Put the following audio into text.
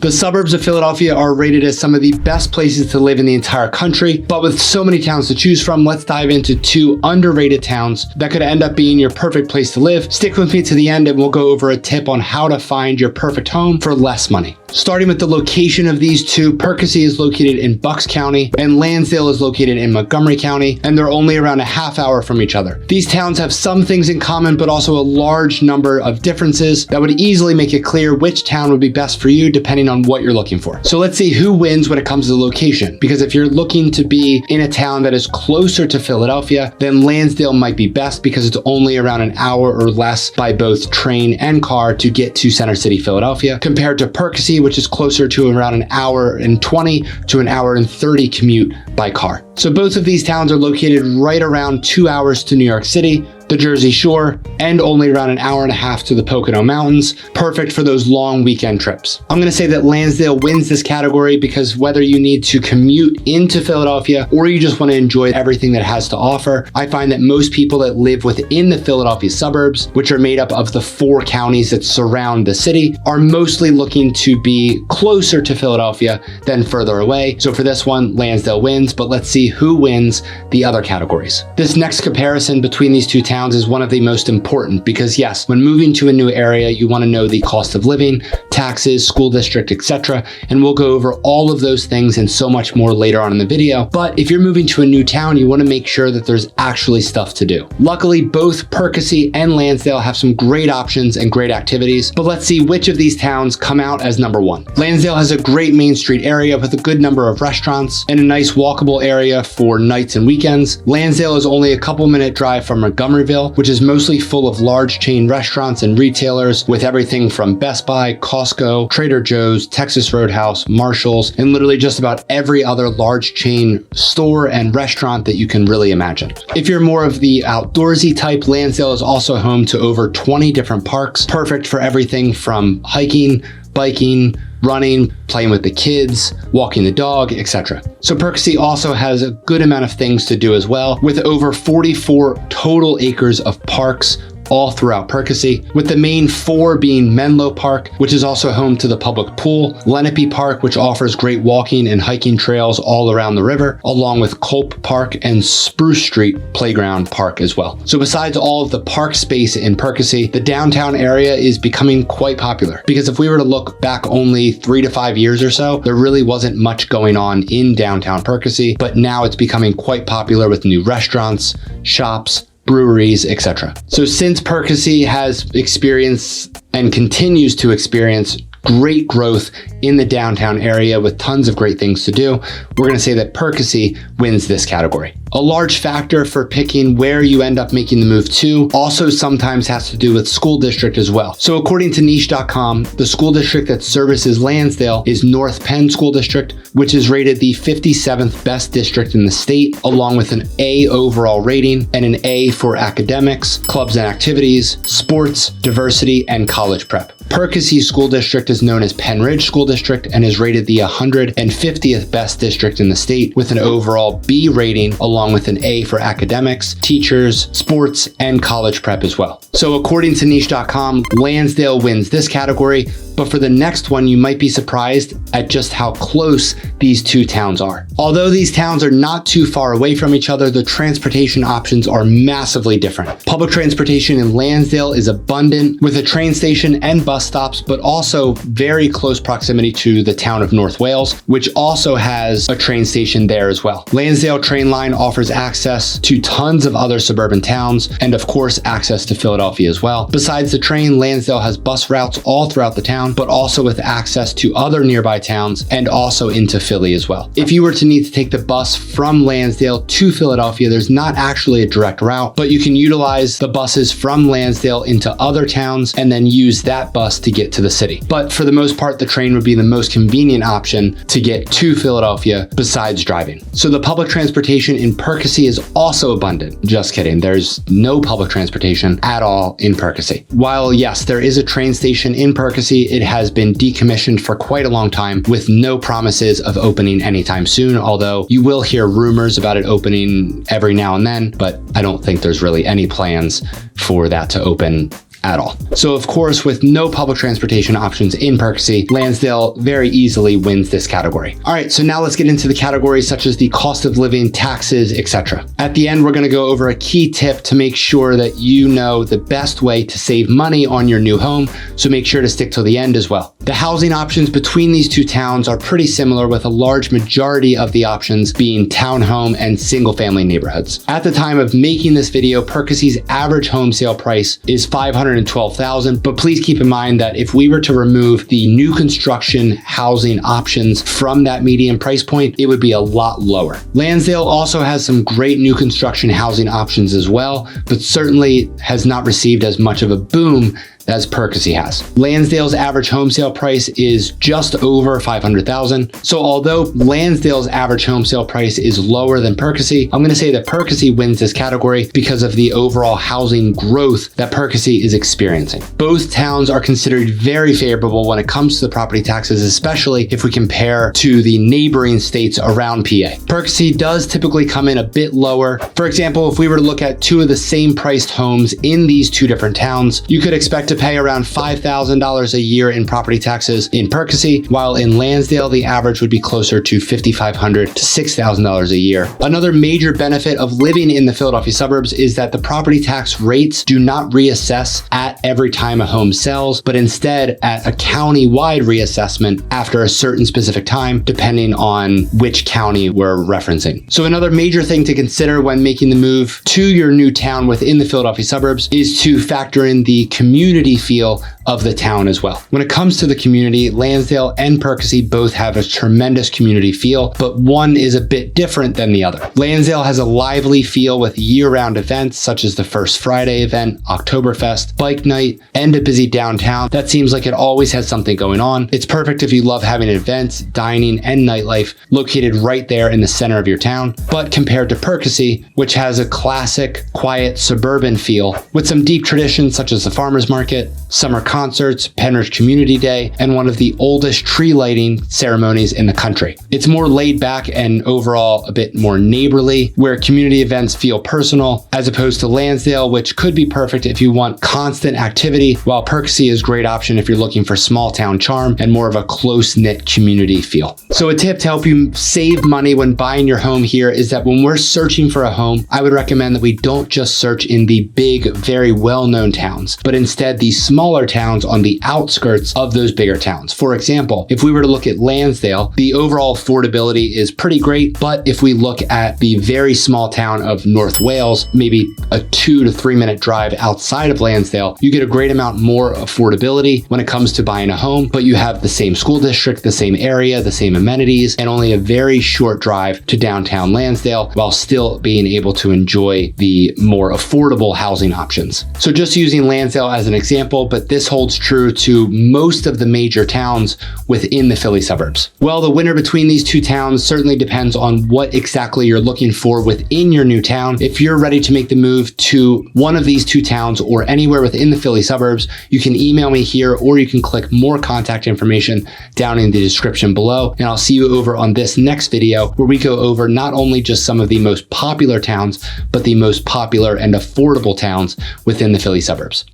The suburbs of Philadelphia are rated as some of the best places to live in the entire country, but with so many towns to choose from, let's dive into two underrated towns that could end up being your perfect place to live. Stick with me to the end and we'll go over a tip on how to find your perfect home for less money. Starting with the location of these two, Perkasie is located in Bucks County and Lansdale is located in Montgomery County, and they're only around a half hour from each other. These towns have some things in common, but also a large number of differences that would easily make it clear which town would be best for you depending on what you're looking for. So let's see who wins when it comes to the location, because if you're looking to be in a town that is closer to Philadelphia, then Lansdale might be best because it's only around an hour or less by both train and car to get to Center City, Philadelphia, compared to Perkasie, which is closer to around an hour and 20 to an hour and 30 commute by car. So both of these towns are located right around 2 hours to New York City, the Jersey Shore, and only around an hour and a half to the Pocono Mountains, perfect for those long weekend trips. I'm gonna say that Lansdale wins this category because whether you need to commute into Philadelphia or you just wanna enjoy everything that it has to offer, I find that most people that live within the Philadelphia suburbs, which are made up of the 4 counties that surround the city, are mostly looking to be closer to Philadelphia than further away. So for this one, Lansdale wins, but let's see who wins the other categories. This next comparison between these two towns is one of the most important because yes, when moving to a new area, you want to know the cost of living, taxes, school district, etc. And we'll go over all of those things and so much more later on in the video. But if you're moving to a new town, you want to make sure that there's actually stuff to do. Luckily, both Perkasie and Lansdale have some great options and great activities, but let's see which of these towns come out as number one. Lansdale has a great Main Street area with a good number of restaurants and a nice walkable area for nights and weekends. Lansdale is only a couple-minute drive from Montgomery, which is mostly full of large chain restaurants and retailers with everything from Best Buy, Costco, Trader Joe's, Texas Roadhouse, Marshall's, and literally just about every other large chain store and restaurant that you can really imagine. If you're more of the outdoorsy type, Lansdale is also home to over 20 different parks, perfect for everything from hiking, biking, running, playing with the kids, walking the dog, etc. So Perkasie also has a good amount of things to do as well, with over 44 total acres of parks all throughout Perkasie, with the main 4 being Menlo Park, which is also home to the public pool, Lenape Park, which offers great walking and hiking trails all around the river, along with Culp Park and Spruce Street Playground Park as well. So besides all of the park space in Perkasie, the downtown area is becoming quite popular, because if we were to look back only 3 to 5 years or so, there really wasn't much going on in downtown Perkasie, but now it's becoming quite popular with new restaurants, shops, breweries, etc. So since Perkasie has experienced and continues to experience great growth in the downtown area with tons of great things to do, we're going to say that Perkasie wins this category. A large factor for picking where you end up making the move to also sometimes has to do with school district as well. So according to niche.com, the school district that services Lansdale is North Penn School District, which is rated the 57th best district in the state, along with an A overall rating and an A for academics, clubs and activities, sports, diversity, and college prep. Perkasie School District is known as Penn Ridge School District and is rated the 150th best district in the state with an overall B rating, along with an A for academics, teachers, sports, and college prep as well. So according to niche.com, Lansdale wins this category, but for the next one, you might be surprised at just how close these two towns are. Although these towns are not too far away from each other, the transportation options are massively different. Public transportation in Lansdale is abundant with a train station and bus stops, but also very close proximity to the town of North Wales, which also has a train station there as well. Lansdale train line offers access to tons of other suburban towns and of course access to Philadelphia as well. Besides the train, Lansdale has bus routes all throughout the town, but also with access to other nearby towns and also into Philly as well. If you were to need to take the bus from Lansdale to Philadelphia, there's not actually a direct route, but you can utilize the buses from Lansdale into other towns and then use that bus to get to the city. But for the most part, the train would be the most convenient option to get to Philadelphia besides driving. So the public transportation in Perkasie is also abundant. Just kidding, there's no public transportation at all in Perkasie. While yes, there is a train station in Perkasie, it has been decommissioned for quite a long time with no promises of opening anytime soon, although you will hear rumors about it opening every now and then, but I don't think there's really any plans for that to open at all. So of course, with no public transportation options in Perkasie, Lansdale very easily wins this category. All right, so now let's get into the categories such as the cost of living, taxes, etc. At the end, we're going to go over a key tip to make sure that you know the best way to save money on your new home, so make sure to stick till the end as well. The housing options between these two towns are pretty similar, with a large majority of the options being townhome and single family neighborhoods. At the time of making this video, Perkasie's average home sale price is $512,000, but please keep in mind that if we were to remove the new construction housing options from that median price point, it would be a lot lower. Lansdale also has some great new construction housing options as well, but certainly has not received as much of a boom as Perkasie has. Lansdale's average home sale price is just over $500,000. So although Lansdale's average home sale price is lower than Perkasie, I'm going to say that Perkasie wins this category because of the overall housing growth that Perkasie is experiencing. Both towns are considered very favorable when it comes to the property taxes, especially if we compare to the neighboring states around PA. Perkasie does typically come in a bit lower. For example, if we were to look at two of the same priced homes in these two different towns, you could expect to pay around $5,000 a year in property taxes in Perkasie, while in Lansdale, the average would be closer to $5,500 to $6,000 a year. Another major benefit of living in the Philadelphia suburbs is that the property tax rates do not reassess at every time a home sells, but instead at a county-wide reassessment after a certain specific time, depending on which county we're referencing. So another major thing to consider when making the move to your new town within the Philadelphia suburbs is to factor in the community feel of the town as well. When it comes to the community, Lansdale and Perkasie both have a tremendous community feel, but one is a bit different than the other. Lansdale has a lively feel with year-round events such as the First Friday event, Oktoberfest, Bike Night, and a busy downtown that seems like it always has something going on. It's perfect if you love having events, dining, and nightlife located right there in the center of your town. But compared to Perkasie, which has a classic, quiet, suburban feel with some deep traditions such as the farmers market, summer concerts, Penridge Community Day, and one of the oldest tree lighting ceremonies in the country. It's more laid back and overall a bit more neighborly, where community events feel personal, as opposed to Lansdale, which could be perfect if you want constant activity, while Perkasie is a great option if you're looking for small town charm and more of a close-knit community feel. So a tip to help you save money when buying your home here is that when we're searching for a home, I would recommend that we don't just search in the big, very well-known towns, but instead the smaller towns on the outskirts of those bigger towns. For example, if we were to look at Lansdale, the overall affordability is pretty great, but if we look at the very small town of North Wales, maybe a 2 to 3 minute drive outside of Lansdale, you get a great amount more affordability when it comes to buying a home, but you have the same school district, the same area, the same amenities, and only a very short drive to downtown Lansdale while still being able to enjoy the more affordable housing options. So just using Lansdale as an example, but this holds true to most of the major towns within the Philly suburbs. Well, the winner between these two towns certainly depends on what exactly you're looking for within your new town. If you're ready to make the move to one of these two towns or anywhere within the Philly suburbs, you can email me here or you can click more contact information down in the description below. And I'll see you over on this next video where we go over not only just some of the most popular towns, but the most popular and affordable towns within the Philly suburbs.